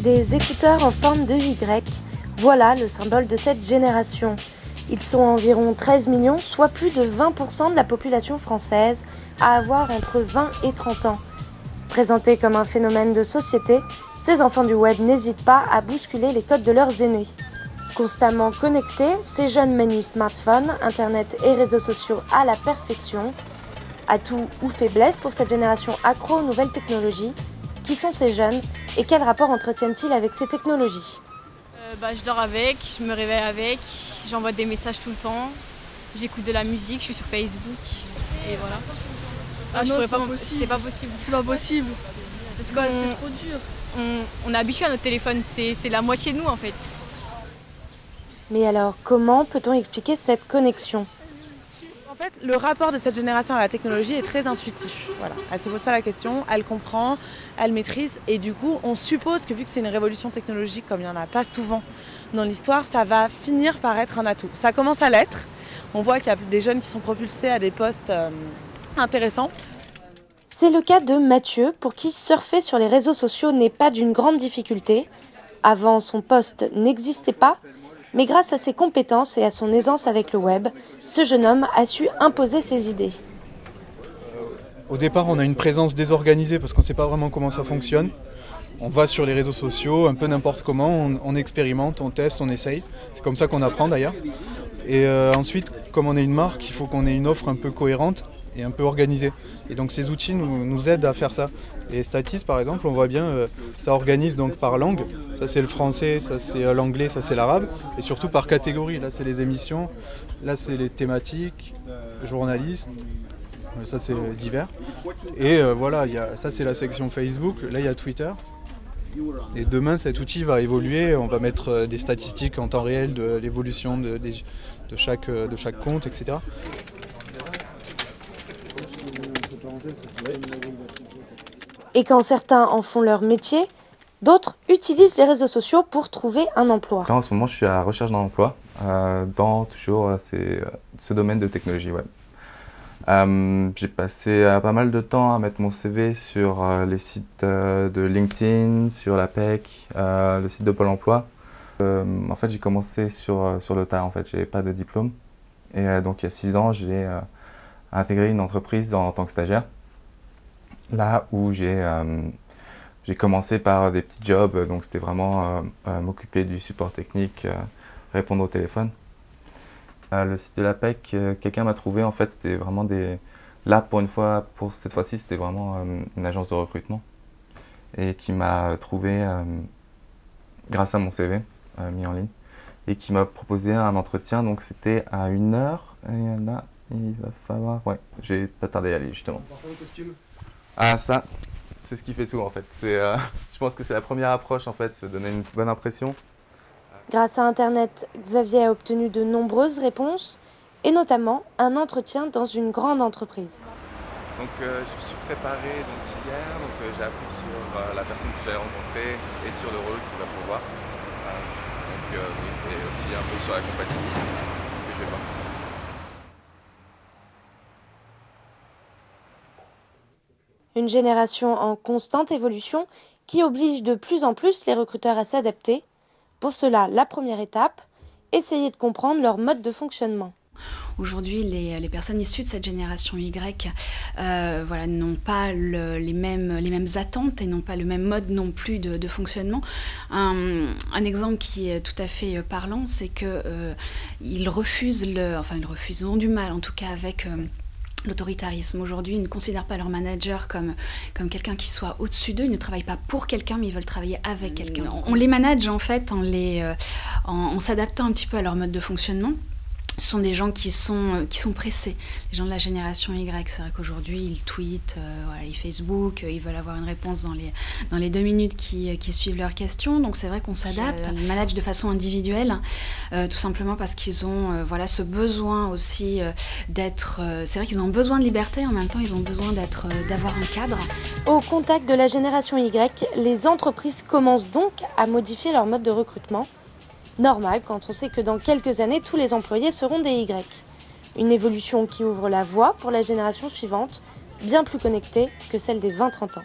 Des écouteurs en forme de Y, voilà le symbole de cette génération. Ils sont environ 13 millions, soit plus de 20% de la population française, à avoir entre 20 et 30 ans. Présentés comme un phénomène de société, ces enfants du web n'hésitent pas à bousculer les codes de leurs aînés. Constamment connectés, ces jeunes manient smartphones, internet et réseaux sociaux à la perfection. Atout ou faiblesse pour cette génération accro aux nouvelles technologies? Qui sont ces jeunes et quel rapport entretiennent-ils avec ces technologies? Je dors avec, je me réveille avec, j'envoie des messages tout le temps, j'écoute de la musique, je suis sur Facebook et voilà. Non, c'est pas possible. C'est pas possible. C'est pas possible. Parce que c'est trop dur. On est habitué à notre téléphone, c'est la moitié de nous en fait. Mais alors, comment peut-on expliquer cette connexion? En fait, le rapport de cette génération à la technologie est très intuitif. Voilà. Elle ne se pose pas la question, elle comprend, elle maîtrise. Et du coup, on suppose que vu que c'est une révolution technologique, comme il n'y en a pas souvent dans l'histoire, ça va finir par être un atout. Ça commence à l'être. On voit qu'il y a des jeunes qui sont propulsés à des postes intéressants. C'est le cas de Mathieu, pour qui surfer sur les réseaux sociaux n'est pas d'une grande difficulté. Avant, son poste n'existait pas. Mais grâce à ses compétences et à son aisance avec le web, ce jeune homme a su imposer ses idées. Au départ, on a une présence désorganisée parce qu'on ne sait pas vraiment comment ça fonctionne. On va sur les réseaux sociaux, un peu n'importe comment, on expérimente, on teste, on essaye. C'est comme ça qu'on apprend d'ailleurs. Et ensuite, comme on est une marque, il faut qu'on ait une offre un peu cohérente et un peu organisée. Et donc ces outils nous aident à faire ça. Et Statis, par exemple, on voit bien, ça organise donc par langue. Ça c'est le français, ça c'est l'anglais, ça c'est l'arabe. Et surtout par catégorie. Là c'est les émissions, là c'est les thématiques, journalistes, ça c'est divers. Et voilà, ça c'est la section Facebook, là il y a Twitter. Et demain cet outil va évoluer, on va mettre des statistiques en temps réel de l'évolution de chaque compte, etc. Et quand certains en font leur métier, d'autres utilisent les réseaux sociaux pour trouver un emploi. Là, en ce moment, je suis à la recherche d'un emploi dans toujours ce domaine de technologie web. J'ai passé pas mal de temps à mettre mon CV sur les sites de LinkedIn, sur la PEC, le site de Pôle emploi. En fait, j'ai commencé sur le tas. En fait, j'avais pas de diplôme. Et donc, il y a 6 ans, j'ai intégré une entreprise en tant que stagiaire. Là où j'ai commencé par des petits jobs, donc c'était vraiment m'occuper du support technique, répondre au téléphone. Le site de la PEC, quelqu'un m'a trouvé, en fait, c'était vraiment Là, pour cette fois-ci, c'était vraiment une agence de recrutement et qui m'a trouvé grâce à mon CV mis en ligne et qui m'a proposé un entretien, donc c'était à 1 heure et là, il va falloir... Ouais, j'ai pas tardé à aller justement. Ah ça, c'est ce qui fait tout en fait. Je pense que c'est la première approche en fait, donner une bonne impression. Grâce à Internet, Xavier a obtenu de nombreuses réponses et notamment un entretien dans une grande entreprise. Donc je me suis préparé hier, j'ai appris sur la personne que j'allais rencontrer et sur le rôle qu'il va pouvoir. Oui, et aussi un peu sur la compagnie que je vais voir. Une génération en constante évolution qui oblige de plus en plus les recruteurs à s'adapter. Pour cela, la première étape, essayer de comprendre leur mode de fonctionnement. Aujourd'hui, les personnes issues de cette génération Y n'ont pas les mêmes attentes et n'ont pas le même mode non plus de fonctionnement. Un exemple qui est tout à fait parlant, c'est qu'ils refusent, ils ont du mal en tout cas avec... l'autoritarisme. Aujourd'hui, ils ne considèrent pas leur manager comme quelqu'un qui soit au-dessus d'eux. Ils ne travaillent pas pour quelqu'un, mais ils veulent travailler avec quelqu'un. On les manage en fait en s'adaptant un petit peu à leur mode de fonctionnement. Ce sont des gens qui sont pressés, les gens de la génération Y. C'est vrai qu'aujourd'hui, ils tweetent, ils Facebook, ils veulent avoir une réponse dans les 2 minutes qui suivent leurs questions. Donc c'est vrai qu'on s'adapte. Ils managent de façon individuelle, tout simplement parce qu'ils ont ce besoin aussi d'être... c'est vrai qu'ils ont besoin de liberté, en même temps ils ont besoin d'avoir un cadre. Au contact de la génération Y, les entreprises commencent donc à modifier leur mode de recrutement. Normal quand on sait que dans quelques années, tous les employés seront des Y. Une évolution qui ouvre la voie pour la génération suivante, bien plus connectée que celle des 20-30 ans.